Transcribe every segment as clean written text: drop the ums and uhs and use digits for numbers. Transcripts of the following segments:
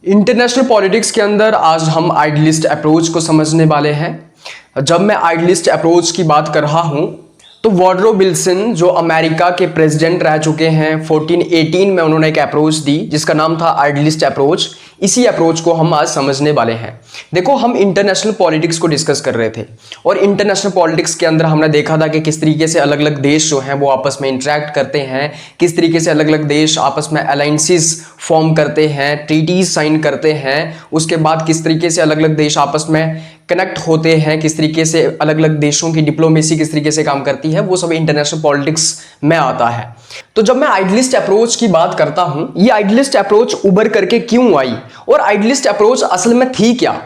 International politics के अंदर आज हम आइडियलिस्ट अप्रोच को समझने वाले हैं। जब मैं आइडियलिस्ट अप्रोच की बात कर रहा हूं तो वुडरो विल्सन जो अमेरिका के प्रेसिडेंट रह चुके हैं 1418 में उन्होंने एक अप्रोच दी जिसका नाम था आइडियलिस्ट अप्रोच। इसी अप्रोच को हम आज समझने वाले हैं। देखो, हम इंटरनेशनल पॉलिटिक्स को डिस्कस कर रहे थे और इंटरनेशनल पॉलिटिक्स के अंदर हमने देखा था कि किस तरीके से अलग अलग देश जो हैं वो आपस में इंटरेक्ट करते हैं, किस तरीके से अलग अलग देश आपस में अलायंसेस फॉर्म करते हैं, ट्रीटीज साइन करते हैं, उसके बाद किस तरीके से अलग अलग देश आपस में कनेक्ट होते हैं, किस तरीके से अलग अलग देशों की डिप्लोमेसी किस तरीके से काम करती है, वो सब इंटरनेशनल पॉलिटिक्स में आता है। तो जब मैं आइडियलिस्ट अप्रोच की बात करता हूं, ये आइडियलिस्ट अप्रोच उभर करके क्यों आई और आइडियलिस्ट अप्रोच असल में थी क्या,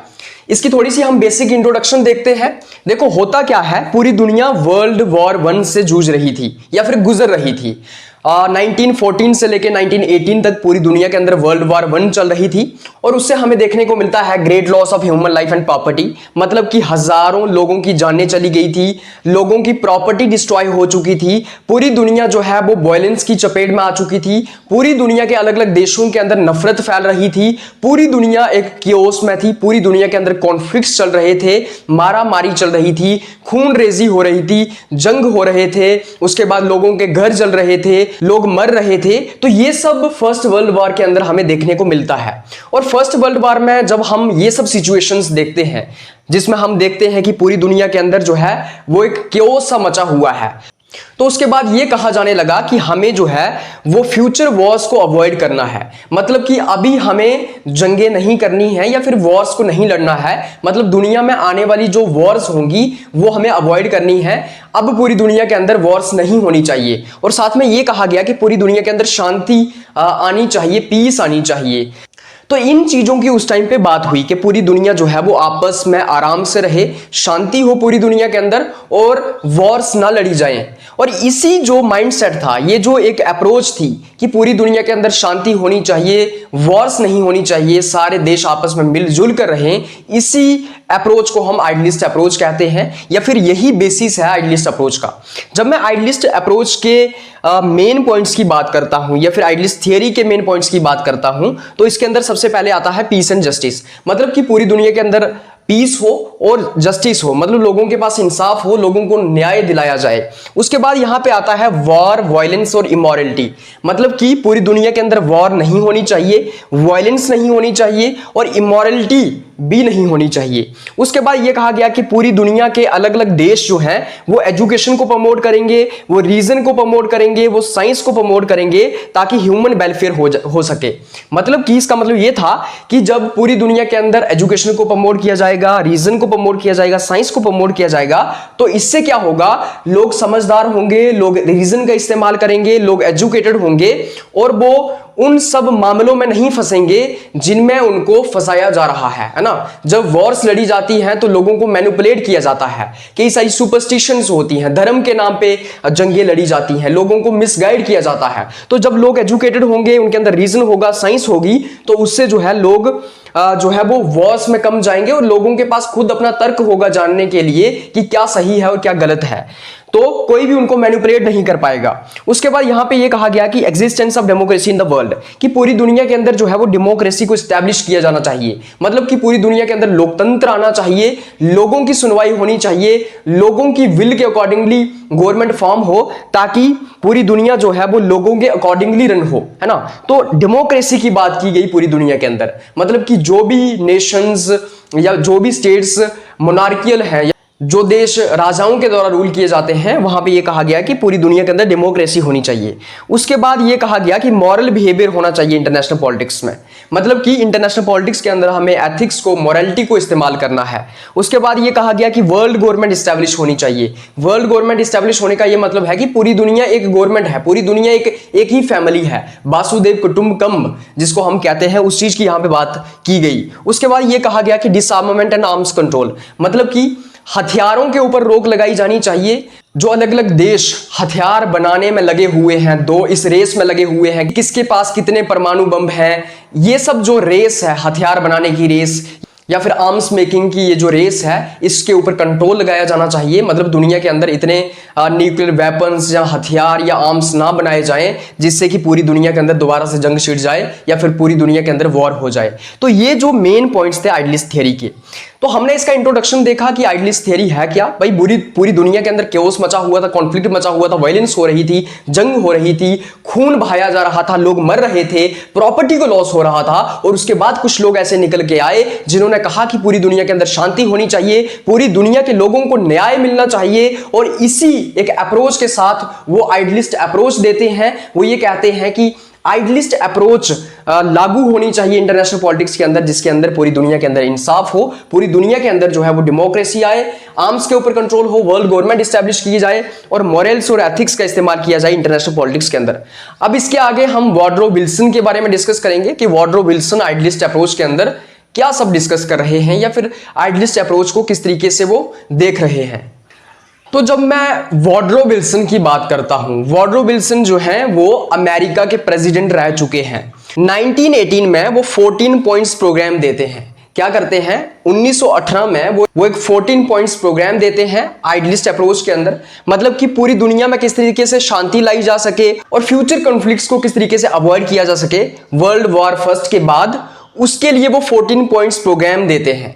इसकी थोड़ी सी हम बेसिक इंट्रोडक्शन देखते हैं। देखो, होता क्या है, पूरी दुनिया वर्ल्ड वॉर 1 से जूझ रही थी या फिर गुजर रही थी। 1914 से लेके 1918 तक पूरी दुनिया के अंदर वर्ल्ड वॉर 1 चल रही थी और उससे हमें देखने को मिलता है great loss of human life and property, मतलब कि हजारों लोगों की जानें चली गई थी, लोगों की प्रॉपर्टी डिस्ट्रॉय हो चुकी थी, पूरी दुनिया जो है वो वायलेंस की चपेट में आ चुकी थी, पूरी दुनिया के अलग अलग देशों के अंदर नफरत फैल रही थी, पूरी दुनिया एक कियोस में थी, पूरी दुनिया के अंदर कॉन्फ्लिक्ट्स चल रहे थे, मारा मारी चल रही थी, खून रेजी हो रही थी, जंग हो रहे थे, उसके बाद लोगों के घर जल रहे थे, लोग मर रहे थे। तो ये सब फर्स्ट वर्ल्ड वॉर के अंदर हमें देखने को मिलता है। और फर्स्ट वर्ल्ड वॉर में जब हम ये सब सिचुएशंस देखते हैं जिसमें हम देखते हैं कि पूरी दुनिया के अंदर जो है वो एक क्योस सा मचा हुआ है, तो उसके बाद ये कहा जाने लगा कि हमें जो है वो फ्यूचर वॉर्स को अवॉइड करना है, मतलब कि अभी हमें जंगें नहीं करनी है या फिर वॉर्स को नहीं लड़ना है, मतलब दुनिया में आने वाली जो वॉर्स होंगी वो हमें अवॉइड करनी है। अब पूरी दुनिया के अंदर वॉर्स नहीं होनी चाहिए और साथ में ये कहा गया कि पूरी दुनिया के अंदर शांति आनी चाहिए, पीस आनी चाहिए। तो इन चीजों की उस टाइम पे बात हुई कि पूरी दुनिया जो है वो आपस में आराम से रहे, शांति हो पूरी दुनिया के अंदर और वॉर्स ना लड़ी जाएं। और इसी जो माइंडसेट था, ये जो एक अप्रोच थी कि पूरी दुनिया के अंदर शांति होनी चाहिए, वॉर्स नहीं होनी चाहिए, सारे देश आपस में मिलजुल कर रहें, इसी अप्रोच को हम आइडियलिस्ट अप्रोच कहते हैं या फिर यही बेसिस है आइडियलिस्ट अप्रोच का। जब मैं आइडियलिस्ट अप्रोच के मेन पॉइंट्स की बात करता हूं या फिर आइडियलिस्ट थियरी के मेन पॉइंट्स की बात करता हूं तो इसके अंदर सबसे पहले आता है पीस एंड जस्टिस, मतलब कि पूरी दुनिया के अंदर पीस हो और जस्टिस हो, मतलब लोगों के पास इंसाफ हो, लोगों को न्याय दिलाया जाए। उसके बाद यहां पे आता है वॉर, वायलेंस और इमोरलिटी, मतलब कि पूरी दुनिया के अंदर वॉर नहीं होनी चाहिए, वायलेंस नहीं होनी चाहिए और इमोरलिटी भी नहीं होनी चाहिए। उसके बाद यह कहा गया कि पूरी दुनिया के अलग अलग देश जो हैं वो एजुकेशन को प्रमोट करेंगे, वो रीजन को प्रमोट करेंगे, वो साइंस को प्रमोट करेंगे ताकि ह्यूमन वेलफेयर हो सके। मतलब कि इसका मतलब यह था कि जब पूरी दुनिया के अंदर एजुकेशन को प्रमोट किया जाएगा, रीजन को प्रमोट किया जाएगा, साइंस को प्रमोट किया जाएगा, तो इससे क्या होगा, लोग समझदार होंगे, लोग रीजन का इस्तेमाल करेंगे, लोग एजुकेटेड होंगे और वो उन सब मामलों में नहीं फंसेंगे जिनमें उनको फंसाया जा रहा है ना। जब वॉर्स लड़ी जाती हैं तो लोगों को मैनिपुलेट किया जाता है, कई सारी सुपरस्टिशंस होती हैं, धर्म के नाम पे जंगें लड़ी जाती हैं, लोगों को मिसगाइड किया जाता है। तो जब लोग एजुकेटेड होंगे, उनके अंदर रीजन होगा, साइंस होगी, तो उससे जो है लोग जो है वो वॉर्स में कम जाएंगे और लोगों के पास खुद अपना तर्क होगा जानने के लिए कि क्या सही है और क्या गलत है, तो कोई भी उनको मैनिपुलेट नहीं कर पाएगा। उसके बाद यहां पे ये कहा गया कि existence of democracy in the world, कि पूरी दुनिया के अंदर जो है वो डेमोक्रेसी को एस्टैब्लिश किया जाना चाहिए, मतलब कि पूरी दुनिया के अंदर लोकतंत्र आना चाहिए, लोगों की सुनवाई होनी चाहिए, लोगों की विल के अकॉर्डिंगली गवर्नमेंट फॉर्म हो ताकि पूरी दुनिया जो है वो लोगों के अकॉर्डिंगली रन हो, है ना। तो डेमोक्रेसी की बात की गई पूरी दुनिया के अंदर, मतलब कि जो भी नेशंस या जो भी स्टेट्स मोनार्कियल है, जो देश राजाओं के द्वारा रूल किए जाते हैं, वहां पे ये कहा गया कि पूरी दुनिया के अंदर डेमोक्रेसी होनी चाहिए। उसके बाद ये कहा गया कि मॉरल बिहेवियर होना चाहिए इंटरनेशनल पॉलिटिक्स में, मतलब कि इंटरनेशनल पॉलिटिक्स के अंदर हमें एथिक्स को, मोरालिटी को इस्तेमाल करना है। उसके बाद ये कहा गया कि वर्ल्ड गवर्नमेंट इस्टेब्लिश होनी चाहिए। वर्ल्ड गवर्नमेंट इस्टेब्लिश होने का ये मतलब है कि पूरी दुनिया एक गवर्नमेंट है, पूरी दुनिया एक ही फैमिली है, वासुदेव कुटुंबकम जिसको हम कहते हैं, उस चीज की यहां पे बात की गई। उसके बाद ये कहा गया कि डिसआर्मामेंट एंड आर्म्स कंट्रोल, मतलब कि हथियारों के ऊपर रोक लगाई जानी चाहिए। जो अलग अलग देश हथियार बनाने में लगे हुए हैं, दो इस रेस में लगे हुए हैं, किसके पास कितने परमाणु बम हैं, ये सब जो रेस है, हथियार बनाने की रेस, या फिर आर्म्स मेकिंग की ये जो रेस है इसके ऊपर कंट्रोल लगाया जाना चाहिए। मतलब दुनिया के अंदर इतने न्यूक्लियर वेपन्स या हथियार या आर्म्स ना बनाए जाएं जिससे कि पूरी दुनिया के अंदर दोबारा से जंग छिड़ जाए या फिर पूरी दुनिया के अंदर वॉर हो जाए। तो ये जो मेन पॉइंट्स थे आइडलिस्ट थियरी के। तो हमने इसका इंट्रोडक्शन देखा कि आइडलिस्ट थियरी है क्या। भाई पूरी दुनिया के अंदर केओस मचा हुआ था, कॉन्फ्लिक्ट मचा हुआ था, वायलेंस हो रही थी, जंग हो रही थी, खून बहाया जा रहा था, लोग मर रहे थे, प्रॉपर्टी को लॉस हो रहा था। और उसके बाद कुछ लोग ऐसे निकल के आए जिन्होंने कहा कि पूरी दुनिया के अंदर शांति होनी चाहिए, पूरी दुनिया के लोगों को न्याय मिलना चाहिए। और इसी एक अप्रोच के साथ वो आइडलिस्ट अप्रोच देते हैं। वो ये कहते हैं कि आइडलिस्ट अप्रोच लागू होनी चाहिए इंटरनेशनल पॉलिटिक्स के अंदर, जिसके अंदर पूरी दुनिया के अंदर इंसाफ हो, पूरी दुनिया के अंदर जो है वो डेमोक्रेसी आए, आर्म्स के ऊपर कंट्रोल हो, वर्ल्ड गवर्नमेंट एस्टैब्लिश की जाए और मॉरल्स और एथिक्स का इस्तेमाल किया जाए इंटरनेशनल पॉलिटिक्स के अंदर। अब इसके आगे हम वुडरो विल्सन के बारे में डिस्कस करेंगे कि वुडरो विल्सन आइडलिस्ट अप्रोच के अंदर क्या सब डिस्कस कर रहे हैं या फिर आइडलिस्ट अप्रोच को किस तरीके से वो देख रहे हैं। तो जब मैं वुडरो विल्सन की बात करता हूं, वुडरो विल्सन जो हैं वो अमेरिका के प्रेसिडेंट रह चुके हैं। 1918 में वो 14 पॉइंट्स प्रोग्राम देते हैं। क्या करते हैं? 1918 में वो एक 14 पॉइंट्स प्रोग्राम देते हैं आइडलिस्ट अप्रोच के अंदर। मतलब कि पूरी दुनिया में किस तरीके से शांति लाई जा सके और फ्यूचर कॉन्फ्लिक्ट्स को किस तरीके से अवॉइड किया जा सके वर्ल्ड वॉर फर्स्ट के बाद, उसके लिए वो 14 पॉइंट्स प्रोग्राम देते हैं।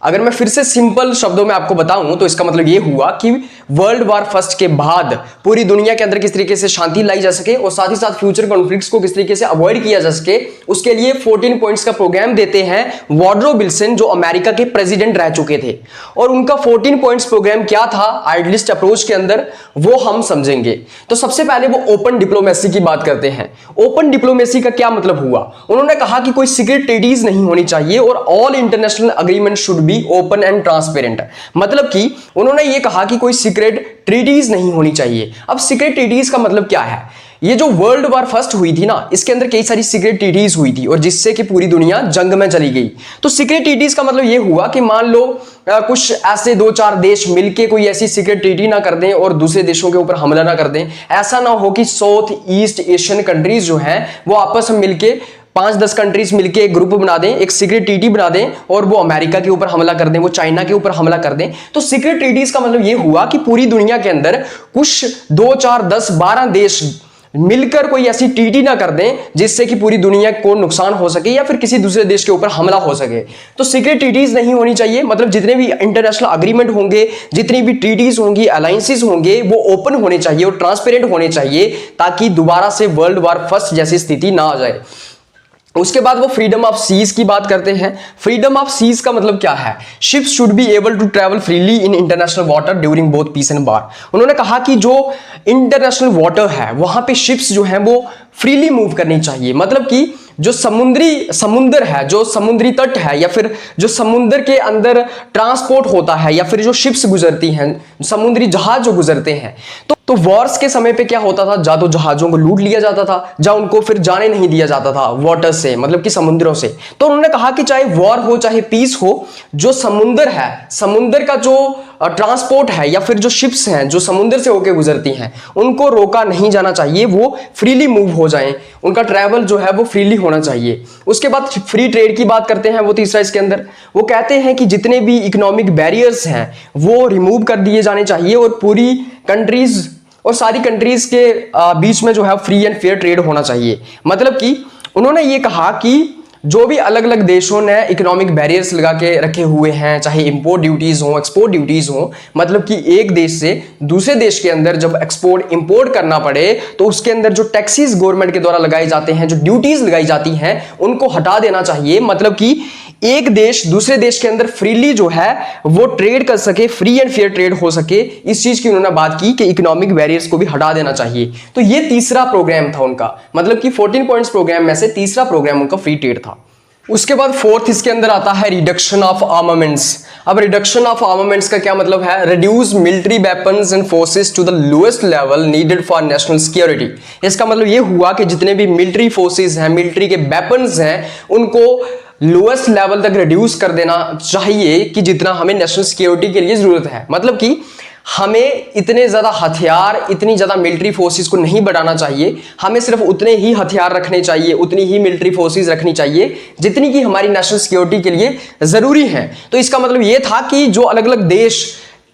अगर मैं फिर से सिंपल शब्दों में आपको बताऊं तो इसका मतलब ये हुआ कि वर्ल्ड वॉर फर्स्ट के बाद पूरी दुनिया के अंदर किस तरीके से शांति लाई जा सके और साथ ही साथ फ्यूचर कॉन्फ्लिक्ट्स को किस तरीके से अवॉइड किया जा सके, उसके लिए 14 पॉइंट्स का प्रोग्राम देते हैं वुडरो विल्सन, जो अमेरिका के प्रेसिडेंट रह चुके थे। और उनका 14 पॉइंट्स प्रोग्राम क्या था आइडलिस्ट अप्रोच के अंदर, वो हम समझेंगे। तो सबसे पहले वो ओपन डिप्लोमेसी की बात करते हैं। ओपन डिप्लोमेसी का क्या मतलब हुआ? उन्होंने कहा कि कोई सीक्रेट ट्रीटीज नहीं होनी चाहिए और all international agreement should be open and transparent. मतलब कि उन्होंने ये कहा कि कोई सीक्रेट ट्रीटीज नहीं होनी चाहिए। अब सीक्रेट ट्रीटीज का मतलब क्या है? ये जो वर्ल्ड वॉर फर्स्ट हुई थी ना, इसके अंदर कई सारी सीक्रेट ट्रीटीज हुई थी और जिससे कि पूरी दुनिया जंग में चली गई। तो सीक्रेट ट्रीटीज का मतलब ये हुआ कि मान लो कुछ ऐसे 2-4 देश मिलके कोई ऐसी सीक्रेट ट्रीटी ना कर दें और दूसरे देशों के ऊपर हमला ना कर दें। ऐसा ना हो कि साउथ ईस्ट एशियन कंट्रीज जो हैं वो आपस में मिलके 5-10 कंट्रीज मिलके एक ग्रुप बना दें, एक सीक्रेट ट्रीटी बना दें और वो अमेरिका के ऊपर हमला कर दें, वो चाइना के ऊपर हमला कर दें। तो सीक्रेट ट्रीटीज का मतलब ये हुआ कि पूरी दुनिया के अंदर कुछ 2-4-10-12 देश मिलकर कोई ऐसी ट्रीटी ना कर दें जिससे कि पूरी दुनिया को नुकसान हो सके या फिर किसी दूसरे देश के ऊपर हमला हो सके। तो सीक्रेट ट्रीटीज नहीं होनी चाहिए। मतलब जितने भी इंटरनेशनल अग्रीमेंट होंगे, जितनी भी ट्रीटीज होंगी, अलायंसेस होंगे, वो ओपन होने चाहिए और ट्रांसपेरेंट होने चाहिए ताकि दोबारा से वर्ल्ड वॉर फर्स्ट जैसी स्थिति ना आ जाए। उसके बाद वो फ्रीडम ऑफ सीज की बात करते हैं। फ्रीडम ऑफ सीज का मतलब क्या है? Ships should be able to travel freely in international water during both peace and war. उन्होंने कहा कि जो इंटरनेशनल वाटर है वहां पे शिप्स जो है वो फ्रीली मूव करनी चाहिए। मतलब कि जो समुंदर है, जो समुद्री तट है या फिर जो समुद्र के अंदर ट्रांसपोर्ट होता है या फिर जो शिप्स गुजरती हैं, समुद्री जहाज जो गुजरते हैं, तो वॉर्स के समय पे क्या होता था? जा तो जहाजों को लूट लिया जाता था, जा उनको फिर जाने नहीं दिया जाता था वाटर से, मतलब कि समुद्रों से। तो उन्होंने कहा कि चाहे वॉर हो चाहे पीस हो, जो समुद्र है, समुद्र का जो ट्रांसपोर्ट है या फिर जो शिप्स हैं जो समुद्र से होकर गुजरती हैं, उनको रोका नहीं जाना चाहिए, वो फ्रीली मूव हो जाएं, उनका ट्रैवल जो है वो फ्रीली होना चाहिए। उसके बाद फ्री ट्रेड की बात करते हैं वो तीसरा इसके अंदर। वो कहते हैं कि जितने भी इकोनॉमिक बैरियर्स हैं वो रिमूव कर दिए जाने चाहिए और पूरी कंट्रीज और सारी कंट्रीज के बीच में जो है फ्री एंड फेयर ट्रेड होना चाहिए। मतलब कि उन्होंने ये कहा कि जो भी अलग अलग देशों ने इकोनॉमिक बैरियर्स लगा के रखे हुए हैं, चाहे इंपोर्ट ड्यूटीज हो, एक्सपोर्ट ड्यूटीज हो, मतलब कि एक देश से दूसरे देश के अंदर जब एक्सपोर्ट इंपोर्ट करना पड़े तो उसके अंदर जो टैक्सेस गवर्नमेंट के द्वारा लगाए जाते हैं, जो ड्यूटीज लगाई जाती हैं, उनको हटा देना चाहिए। मतलब कि एक देश दूसरे देश के अंदर फ्रीली जो है वो ट्रेड कर सके, फ्री एंड फेयर ट्रेड हो सके। इस चीज की उन्होंने बात की कि इकोनॉमिक बैरियर्स को भी हटा देना चाहिए। तो ये तीसरा प्रोग्राम था उनका। मतलब कि 14 पॉइंट्स प्रोग्राम में से तीसरा प्रोग्राम उनका फ्री ट्रेड था। उसके बाद फोर्थ इसके अंदर आता है रिडक्शन ऑफ आर्मामेंट्स। अब रिडक्शन ऑफ आर्मामेंट्स का क्या मतलब है? Reduce military weapons and forces to the lowest level needed for national security. इसका मतलब ये हुआ कि जितने भी मिलिट्री फोर्सेस हैं, मिलिट्री के वेपन्स हैं, उनको लोएस्ट लेवल तक रिड्यूस कर देना चाहिए कि जितना हमें नेशनल सिक्योरिटी के लिए जरूरत है। मतलब कि हमें इतने ज़्यादा हथियार, इतनी ज़्यादा मिलिट्री फोर्सेस को नहीं बढ़ाना चाहिए। हमें सिर्फ उतने ही हथियार रखने चाहिए, उतनी ही मिलिट्री फोर्सेस रखनी चाहिए जितनी कि हमारी नेशनल सिक्योरिटी के लिए ज़रूरी है। तो इसका मतलब ये था कि जो अलग अलग देश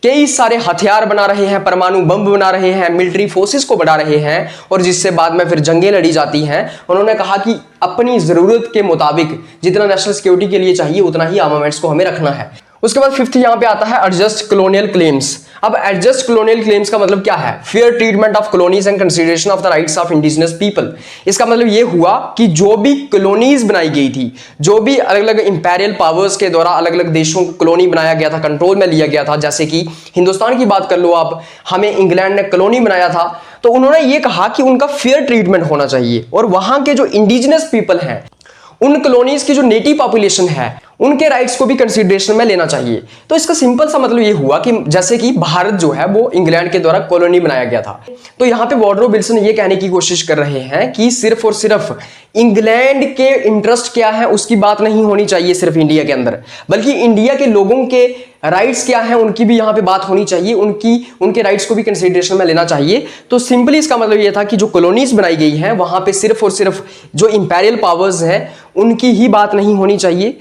कई सारे हथियार बना रहे हैं, परमाणु बम बना रहे हैं, मिलिट्री फोर्सेस को बढ़ा रहे हैं और जिससे बाद में फिर जंगें लड़ी जाती हैं, उन्होंने कहा कि अपनी ज़रूरत के मुताबिक जितना नेशनल सिक्योरिटी के लिए चाहिए उतना ही आर्मामेंट्स को हमें रखना है। उसके बाद फिफ्थ यहां पे आता है एडजस्ट कॉलोनियल क्लेम्स। अब एडजस्ट कॉलोनियल क्लेम्स का मतलब क्या है? Fair treatment of colonies and consideration of the rights of indigenous people. इसका मतलब ये हुआ कि जो भी कॉलोनीज बनाई गई थी, जो भी अलग अलग इंपीरियल पावर्स के द्वारा अलग अलग देशों को कॉलोनी बनाया गया था, कंट्रोल में लिया गया था, जैसे कि हिंदुस्तान की बात कर लो आप, हमें इंग्लैंड ने कॉलोनी बनाया था, तो उन्होंने ये कहा कि उनका फेयर ट्रीटमेंट होना चाहिए और वहां के जो इंडिजिनस पीपल हैं, उन कॉलोनीज की जो नेटिव पॉपुलेशन है, उनके राइट्स को भी कंसीडरेशन में लेना चाहिए। तो इसका सिंपल सा मतलब ये हुआ कि जैसे कि भारत जो है वो इंग्लैंड के द्वारा कॉलोनी बनाया गया था, तो यहाँ पे वुडरो विल्सन ये कहने की कोशिश कर रहे हैं कि सिर्फ और सिर्फ इंग्लैंड के इंटरेस्ट क्या है उसकी बात नहीं होनी चाहिए सिर्फ इंडिया के अंदर, बल्कि इंडिया के लोगों के राइट्स क्या है उनकी भी यहाँ पे बात होनी चाहिए, उनके राइट्स को भी कंसीडरेशन में लेना चाहिए। तो सिंपली इसका मतलब ये था कि जो कॉलोनीज बनाई गई हैं वहां पे सिर्फ और सिर्फ जो इंपीरियल पावर्स हैं उनकी ही बात नहीं होनी चाहिए,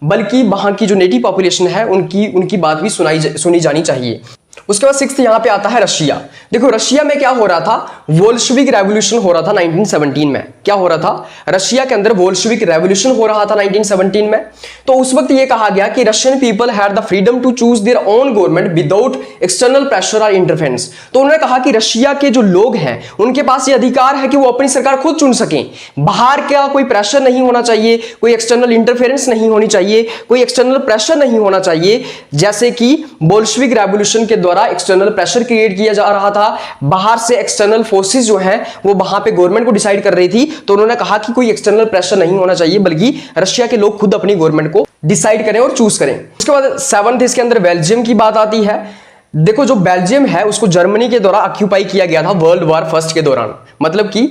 बल्कि वहां की जो नेटिव पॉपुलेशन है उनकी बात भी सुनी जानी चाहिए। उसके बाद सिक्स्थ यहां पे आता है रशिया। देखो रशिया में क्या हो रहा था, बोल्शेविक रेवोल्यूशन हो रहा था 1917 में। क्या हो रहा था? रशिया के अंदर बोल्शेविक रेवोल्यूशन हो रहा था 1917 में। तो उस वक्त ये कहा गया कि Russian people had the freedom to choose their own government without external pressure और इंटरफेरेंस। तो उन्होंने कहा कि रशिया के जो लोग हैं उनके पास ये अधिकार है कि वो अपनी सरकार खुद चुन सकें, बाहर का कोई प्रेशर नहीं होना चाहिए, कोई एक्सटर्नल इंटरफेरेंस नहीं होनी चाहिए, कोई एक्सटर्नल प्रेशर नहीं होना चाहिए, जैसे कि बोल्शेविक रेवोल्यूशन के द्वारा एक्सटर्नल प्रेशर क्रिएट किया जा रहा था, बाहर से एक्सटर्नल फोर्सेस जो हैं वो वहां पे गवर्नमेंट को डिसाइड कर रही थी। तो उन्होंने कहा कि कोई एक्सटर्नल प्रेशर नहीं होना चाहिए, बल्कि रशिया के लोग खुद अपनी गवर्नमेंट को डिसाइड करें और चूज करें। उसके बाद सेवंथ इसके अंदर बेल्जियम की बात आती है। देखो जो बेल्जियम है उसको जर्मनी के द्वारा ऑक्यूपाई किया गया था वर्ल्ड वॉर फर्स्ट के दौरान। मतलब कि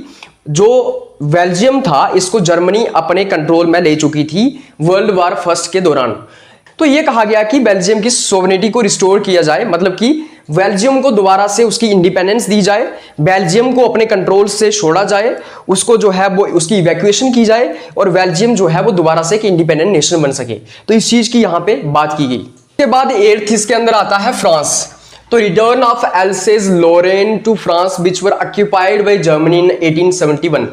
जो बेल्जियम था इसको जर्मनी अपने कंट्रोल में ले चुकी थी वर्ल्ड वॉर फर्स्ट के दौरान। तो यह कहा गया कि बेल्जियम की सोवरेनिटी को रिस्टोर किया जाए, मतलब कि बेल्जियम को दोबारा से उसकी इंडिपेंडेंस दी जाए, बेल्जियम को अपने कंट्रोल से छोड़ा जाए, उसको जो है वो उसकी इवैक्यूएशन की जाए और बेल्जियम जो है वो दोबारा से एक इंडिपेंडेंट नेशन बन सके। तो इस चीज की यहाँ पे बात की गई। उसके बाद एट्थ इसके अंदर आता है फ्रांस। तो return of Alsace Lorraine to France which were occupied by Germany in 1871।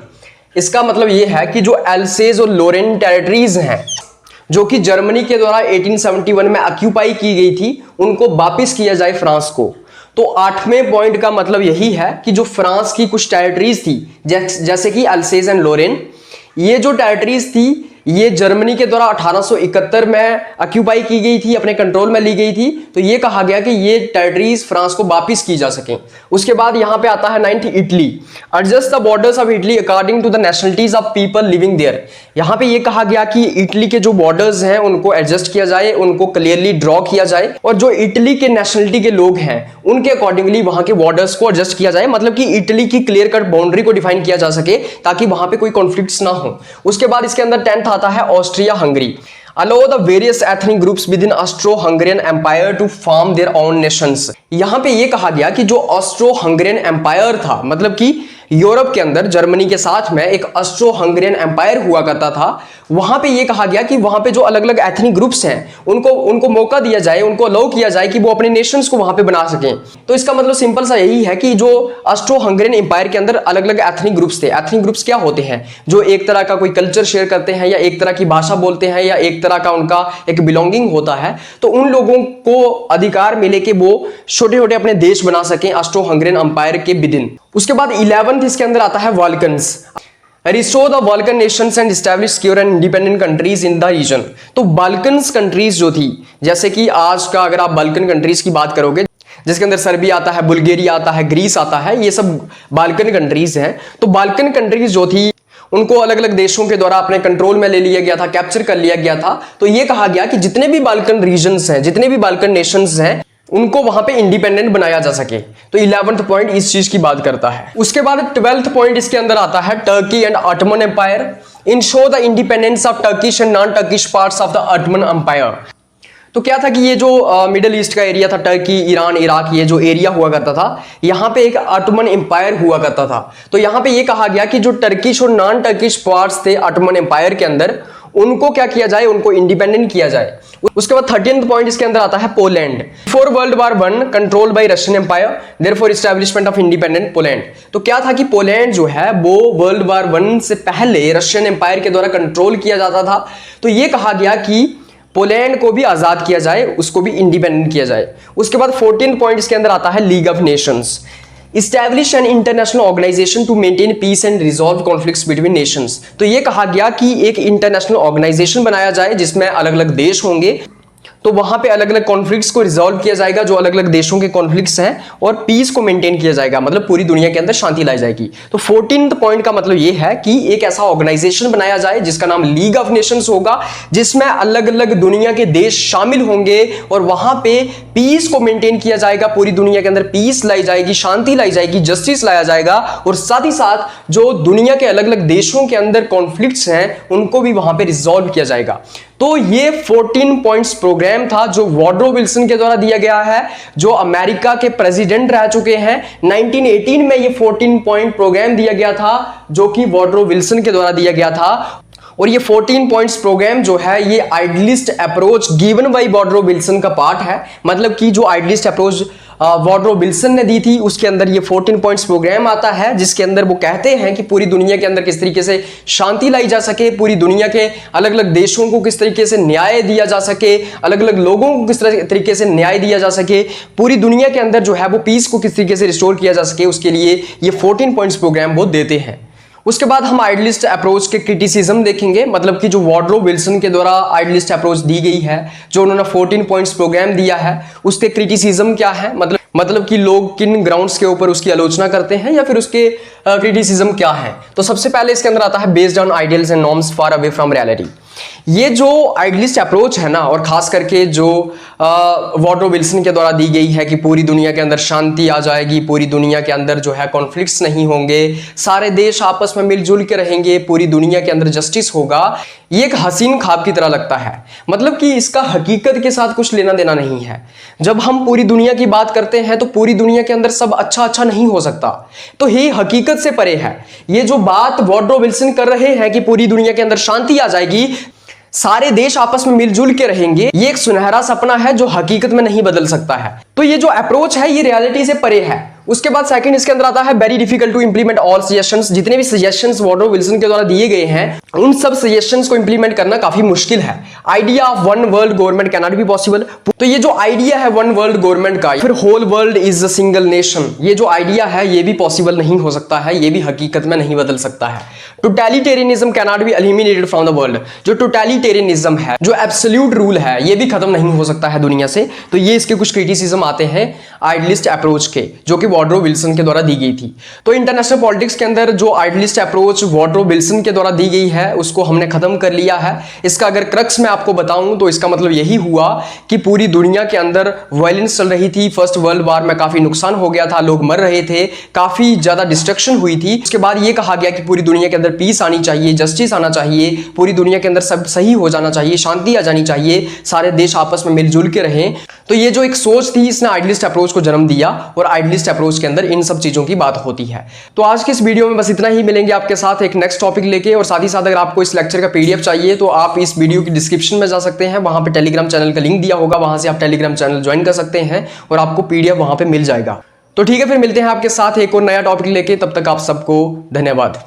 इसका मतलब यह है कि जो एल्सेज और लोरेन टेरिटरीज हैं जो कि जर्मनी के द्वारा 1871 में ऑक्यूपाई की गई थी, उनको वापस किया जाए फ्रांस को। तो आठवें पॉइंट का मतलब यही है कि जो फ्रांस की कुछ टेरिटरीज थी जैसे कि अल्सेज एंड लोरेन, ये जो टेरिटरीज थी ये जर्मनी के द्वारा 1871 में ऑक्यूपाई की गई थी, अपने कंट्रोल में ली गई थी। तो ये कहा गया कि ये टेरिटरीज फ्रांस को वापस की जा सकें। उसके बाद यहां पे आता है ninth Italy. Adjust the borders of Italy according to the nationalities of people living there. यहां पे ये कहा गया कि इटली के जो बॉर्डर्स हैं उनको एडजस्ट किया जाए, उनको क्लियरली ड्रॉ किया जाए और जो इटली के नेशनलिटी के लोग हैं उनके अकॉर्डिंगली वहां के बॉर्डर्स को एडजस्ट किया जाए, मतलब कि इटली की क्लियर कट बाउंड्री को डिफाइन किया जा सके ताकि वहां पे कोई कॉन्फ्लिक्ट्स ना हो। उसके बाद इसके अंदर 10th आता है Austria Hungary. Allow the various ethnic groups within Austro-Hungarian Empire to form their own nations। यहां पे ये कहा गया कि जो ऑस्ट्रो हंगरियन एम्पायर था, मतलब कि यूरोप के अंदर जर्मनी के साथ में एक ऑस्ट्रो हंगरियन एम्पायर हुआ करता था, वहां पे ये कहा गया कि वहां पे जो अलग अलग एथनिक ग्रुप्स हैं उनको मौका दिया जाए, उनको अलाउ किया जाए कि वो अपने नेशंस को वहां पे बना सकें। तो इसका मतलब सिंपल सा यही है कि जो ऑस्ट्रो हंगरियन एम्पायर के अंदर अलग अलग एथनिक ग्रुप्स थे। एथनिक ग्रुप्स क्या होते हैं? जो एक तरह का कोई कल्चर शेयर करते हैं या एक तरह की भाषा बोलते हैं या एक तरह का उनका एक बिलोंगिंग होता है। तो उन लोगों को अधिकार मिले कि वो छोटे छोटे अपने देश बना सकें ऑस्ट्रो हंगरियन एम्पायर के विदिन। उसके बाद 11th इसके अंदर आता है Balkans. Restore the Balkan nations and establish secure and independent countries in the region। तो बाल्कन्स कंट्रीज जो थी, जैसे कि आज का अगर आप बाल्कन कंट्रीज की बात करोगे जिसके अंदर सर्बिया आता है, बुल्गारिया आता है, ग्रीस आता है, ये सब बाल्कन कंट्रीज हैं। तो बाल्कन कंट्रीज जो थी उनको अलग अलग देशों के द्वारा अपने कंट्रोल में ले लिया गया था, कैप्चर कर लिया गया था। तो ये कहा गया कि जितने भी बाल्कन रीजन्स हैं, जितने भी बाल्कन नेशंस हैं, उनको वहां पे इंडिपेंडेंट बनाया जा सके। तो 11th पॉइंट इस चीज की बात करता है। उसके बाद 12th पॉइंट इसके अंदर आता है Turkey and Ottoman empire. Ensure the independence of Turkish and non Turkish parts of the Ottoman empire. तो क्या था कि ये जो मिडिल ईस्ट का एरिया था, टर्की, ईरान, इराक, ये जो एरिया हुआ करता था, यहाँ पे एक ऑटोमन एम्पायर हुआ करता था। तो यहाँ पे ये कहा गया कि जो टर्किश और नॉन टर्किश पार्ट्स थे ऑटोमन एम्पायर के अंदर, उनको क्या किया जाए, उनको इंडिपेंडेंट किया जाए। उसके बाद 13th पॉइंट इसके अंदर आता है Poland. Before world war 1 controlled by Russian empire, therefore establishment of independent Poland. तो क्या था कि पोलैंड जो है वो वर्ल्ड वॉर 1 से पहले रशियन एम्पायर के द्वारा कंट्रोल किया जाता था। तो ये कहा गया कि पोलैंड को भी आजाद किया जाए, उसको भी इंडिपेंडेंट किया जाए। उसके बाद 14th पॉइंट इसके अंदर आता है league of Nations. Establish an international organization to maintain peace and resolve conflicts between nations। तो ये कहा गया कि एक इंटरनेशनल ऑर्गेनाइजेशन बनाया जाए जिसमें अलग अलग देश होंगे, तो वहां पे अलग अलग कॉन्फ्लिक्ट्स को रिजॉल्व किया जाएगा, जो अलग अलग देशों के कॉन्फ्लिक्ट्स हैं, और पीस को मेंटेन किया जाएगा, मतलब पूरी दुनिया के अंदर शांति लाई जाएगी। तो 14th पॉइंट का मतलब ये है कि एक ऐसा ऑर्गेनाइजेशन बनाया जाए जिसका नाम लीग ऑफ नेशंस होगा, जिसमें अलग अलग दुनिया के देश शामिल होंगे और वहां पे पीस को मेंटेन किया जाएगा, पूरी दुनिया के अंदर पीस लाई जाएगी, शांति लाई जाएगी, जस्टिस लाया जाएगा, और साथ ही साथ जो दुनिया के अलग अलग देशों के अंदर कॉन्फ्लिक्ट्स हैं उनको भी वहां पे रिजॉल्व किया जाएगा। तो ये 14 पॉइंट्स प्रोग्राम था जो वुडरो विल्सन के द्वारा दिया गया है, जो अमेरिका के प्रेसिडेंट रह चुके हैं। 1918 में ये 14 पॉइंट प्रोग्राम दिया गया था, जो कि वुडरो विल्सन के द्वारा दिया गया था। और ये 14 पॉइंट्स प्रोग्राम जो है ये idealist approach given by Woodrow Wilson का पार्ट है। मतलब कि जो आइडलिस्ट अप्रोच वुडरो विल्सन ने दी थी उसके अंदर ये 14 पॉइंट्स प्रोग्राम आता है, जिसके अंदर वो कहते हैं कि पूरी दुनिया के अंदर किस तरीके से शांति लाई जा सके, पूरी दुनिया के अलग अलग देशों को किस तरीके से न्याय दिया जा सके, अलग अलग लोगों को किस तरीके से न्याय दिया जा सके, पूरी दुनिया के अंदर जो है वो पीस को किस तरीके से रिस्टोर किया जा सके, उसके लिए ये 14 पॉइंट्स प्रोग्राम वो देते हैं। उसके बाद हम आइडलिस्ट अप्रोच के क्रिटिसिज्म देखेंगे, मतलब कि जो वुडरो विल्सन के द्वारा आइडलिस्ट अप्रोच दी गई है, जो उन्होंने 14 पॉइंट्स प्रोग्राम दिया है, उसके क्रिटिसिज्म क्या है, मतलब कि लोग किन ग्राउंड्स के ऊपर उसकी आलोचना करते हैं या फिर उसके क्रिटिसिज्म क्या है। तो सबसे पहले इसके अंदर आता है based on ideals and norms far away from reality. ये जो आइडलिस्ट अप्रोच है ना, और खास करके जो वुडरो विल्सन के द्वारा दी गई है कि पूरी दुनिया के अंदर शांति आ जाएगी, पूरी दुनिया के अंदर जो है कॉन्फ्लिक्ट्स नहीं होंगे, सारे देश आपस में मिलजुल के रहेंगे, पूरी दुनिया के अंदर जस्टिस होगा, ये एक हसीन ख्वाब की तरह लगता है। मतलब कि इसका हकीकत के साथ कुछ लेना देना नहीं है। जब हम पूरी दुनिया की बात करते हैं तो पूरी दुनिया के अंदर सब अच्छा अच्छा नहीं हो सकता, तो ये हकीकत से परे है। ये जो बात वुडरो विल्सन कर रहे हैं कि पूरी दुनिया के अंदर शांति आ जाएगी, सारे देश आपस में मिलजुल के रहेंगे, ये एक सुनहरा सपना है जो हकीकत में नहीं बदल सकता है। तो ये जो अप्रोच है ये रियलिटी से परे है। उसके बाद सेकंड इसके अंदर आता है very difficult to implement all suggestions. जितने भी सजेशंस वुडरो विल्सन के द्वारा दिए गए हैं उन सब सजेशंस को इंप्लीमेंट करना काफी मुश्किल है। Idea of one world government can not be possible. तो ये जो आइडिया है वन वर्ल्ड गवर्नमेंट का, फिर whole world is a single nation, ये जो आइडिया है ये भी पॉसिबल नहीं हो सकता है, ये भी हकीकत में नहीं बदल सकता है। Totalitarianism can not be eliminated from the world. जो टोटलिटेरियनिज्म है, जो एब्सोल्यूट रूल है, ये भी खत्म नहीं हो सकता है दुनिया से। तो ये इसके कुछ क्रिटिसिज्म आते हैं आइडलिस्ट अप्रोच के, जो कि वुडरो विल्सन के द्वारा दी गई थी। तो इंटरनेशनल पॉलिटिक्स के अंदर जो आइडलिस्ट अप्रोच वुडरो विल्सन के द्वारा दी गई है उसको हमने खत्म कर लिया है। इसका अगर क्रक्स मैं आपको बताऊं तो इसका मतलब यही हुआ कि पूरी दुनिया के अंदर वायलेंस चल रही थी। फर्स्ट वर्ल्ड वॉर में काफी नुकसान हो गया था, लोग मर रहे थे, काफी ज्यादा डिस्ट्रक्शन हुई थी। उसके बाद ये कहा गया कि पूरी दुनिया के अंदर पीस आनी चाहिए, जस्टिस आना चाहिए, पूरी दुनिया के अंदर सब सही हो जाना चाहिए, शांति आ जानी चाहिए, सारे देश आपस में मिलजुल के रहें। तो ये जो एक सोच थी इसने आइडलिस्ट अप्रोच को जन्म दिया, और आइडलिस्ट अप्रोच के अंदर इन सब चीजों की बात होती है। तो आज के इस वीडियो में बस इतना ही। मिलेंगे आपके साथ एक नेक्स्ट टॉपिक लेके, और साथ ही साथ अगर आपको इस लेक्चर का पीडीएफ चाहिए तो आप इस वीडियो की डिस्क्रिप्शन में जा सकते हैं, वहां पे टेलीग्राम चैनल का लिंक दिया होगा, वहां से आप टेलीग्राम चैनल ज्वाइन कर सकते हैं और आपको पीडीएफ वहां पे मिल जाएगा। तो ठीक है, फिर मिलते हैं आपके साथ एक और नया टॉपिक लेके। तब तक आप सबको धन्यवाद।